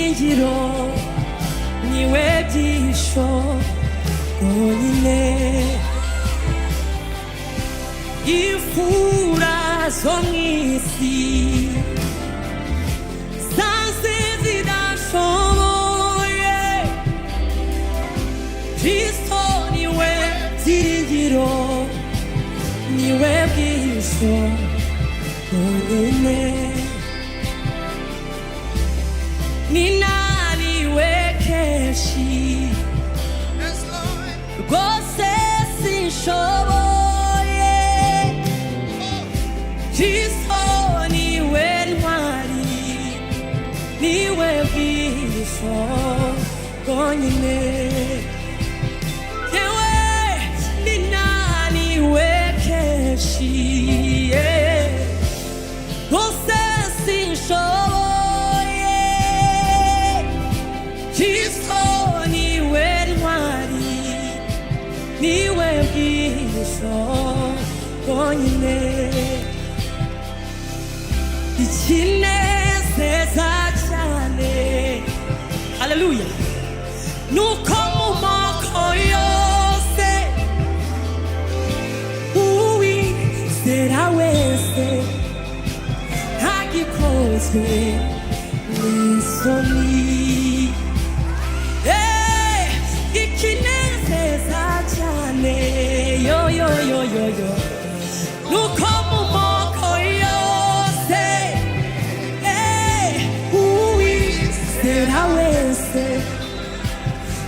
byiringiro niwe byihisho byonyine imfura zo mu isi zanze zidashoboye Kristo niwe byiringiro niwe bwihisho byonyine ninaniwe kenshi rwose sinshoboye Kristo niwe ntwari niwe bwihisho bwonyine yewe ninaniwe kenshi rwose sinshoboye Kristo niwe ntwari niwe bwihisho bwonyine ikinezeza cyane haleluya nuko mu moko yose uwizera wese ntagikozwe n'isoni ikinezeza cyane yo nuko mu moko yose uwizera wese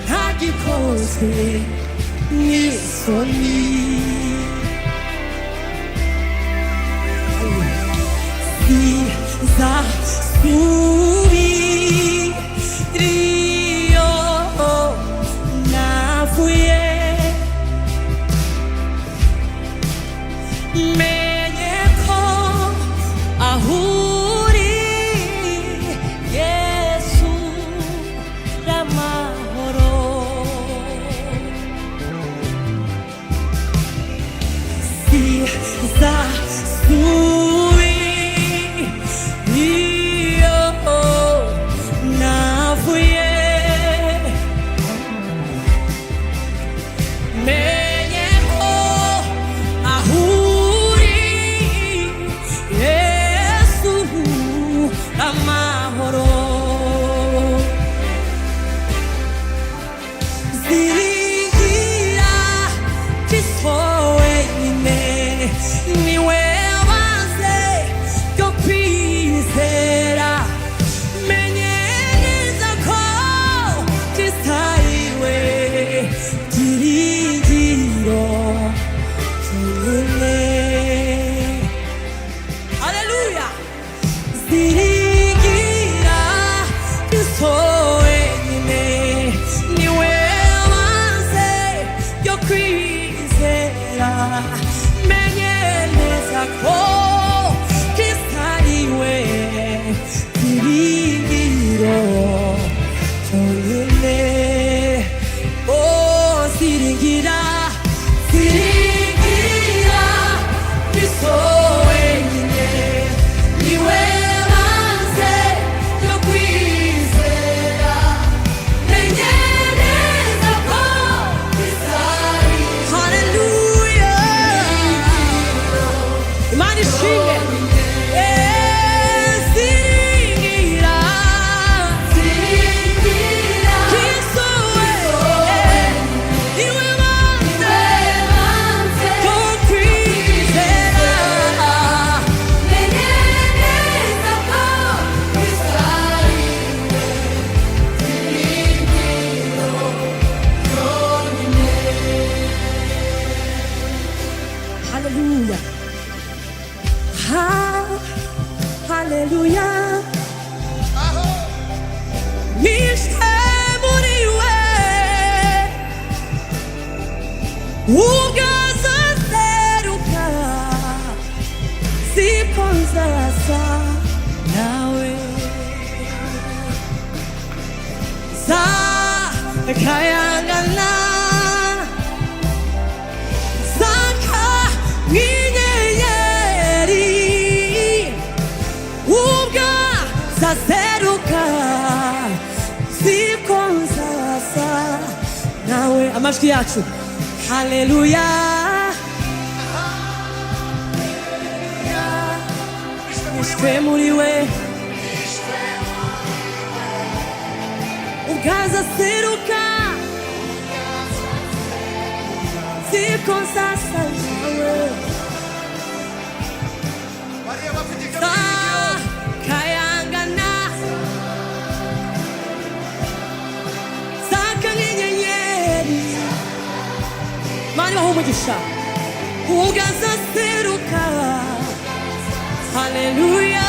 ntagikozwe n'isoni sizasubiriyo navuye menye ko aho uri Yesu n'amahoro sizasubiriyo navuye menye ko aho uri Yesu amahoro ziringira Kristo wenyine niwe banze ryo kwizera menye neza ko Kristo ariwe byiringiro byonyine haleluya ziringira Kristo wenyine niwe banze ryo kwizera menye neza ko Kristo ariwe byiringiro byonyine ziringira Kristo wenyine niwe banze ryo kwizera menye neza ko Kristo ariwe haleluya Imana ishimwe ziringira Kristo niwe banze ryo kwizera menye neza ko Kristo ariwe byiringiro byonyine haleluya haleluya nishe muri we ugazaseruka siko nzasa nawe zakayangana zaka nkinyenyeri ubwa zaseruka amajwi yacu. Haleluya. Nishwe muri we ubwaza seruka siko sasa nawe kayangana saka nk'inyenyeri mani baha umugisha ubwaza seruka. Haleluya.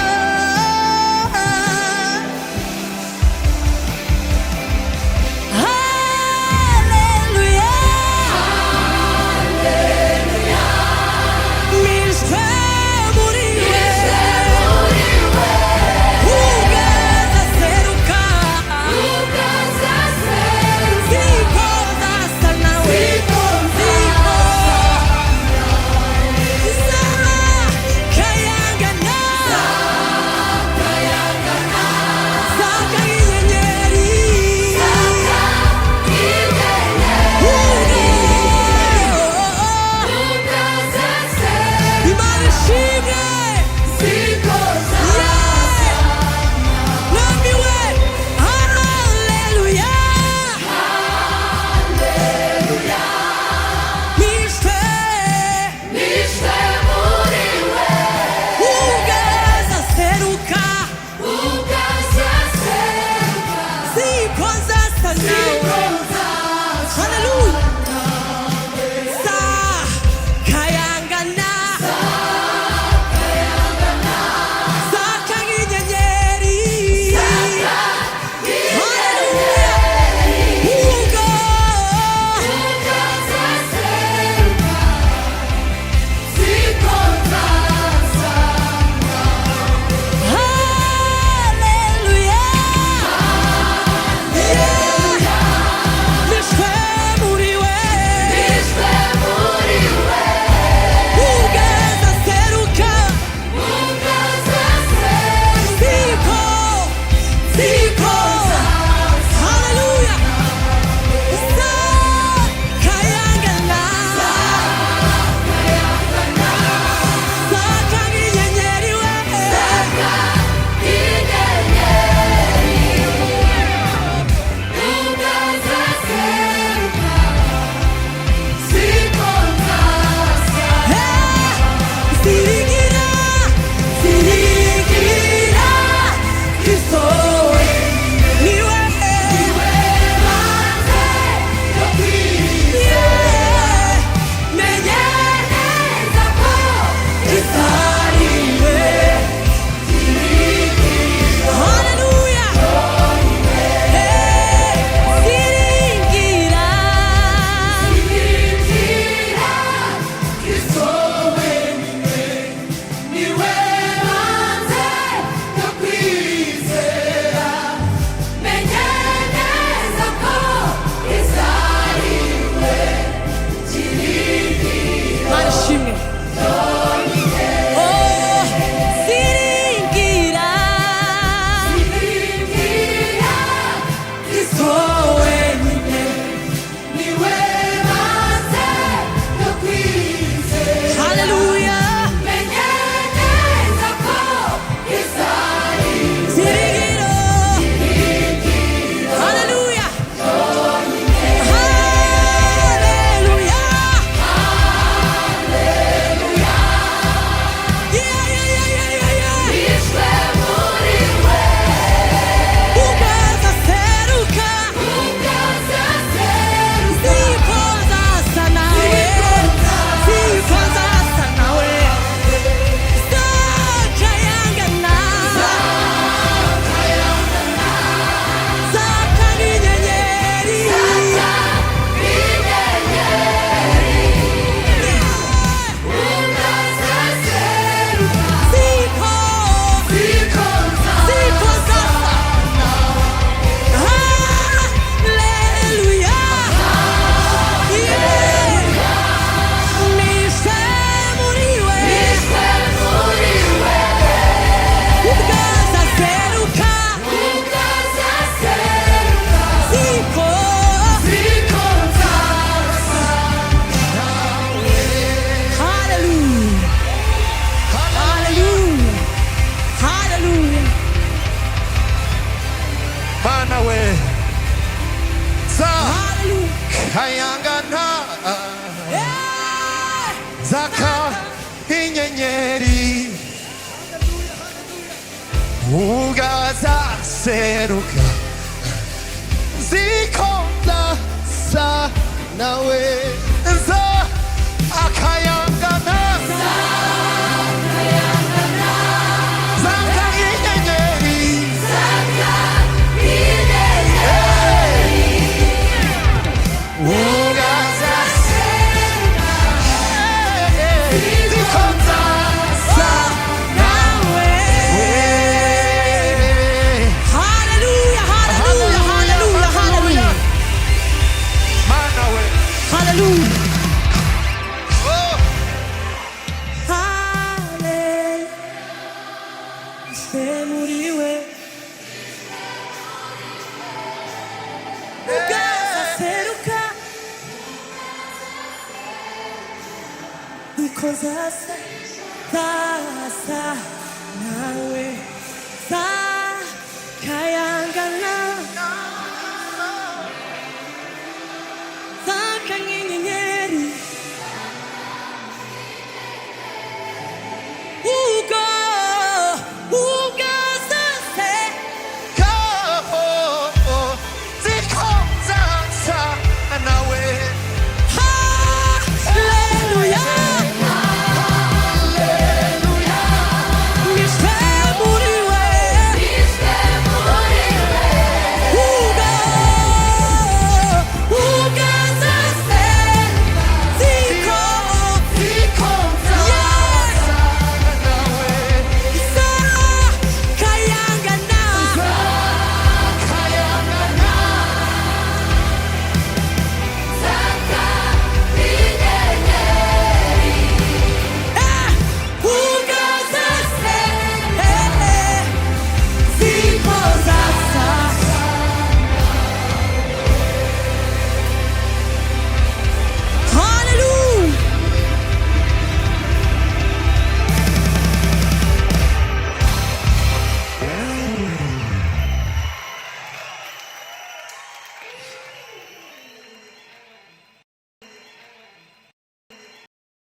inyenyeri ugazaseruka zikonza sa nawe za akayangana zanga inyenyeri ugazaseruka zikonza sa nawe. Hallelujah, hallelujah, hallelujah, hallelujah. Mana we. Hallelujah. Oh. Hallelujah. Semuriwe. Ugazaseruka. Because I said,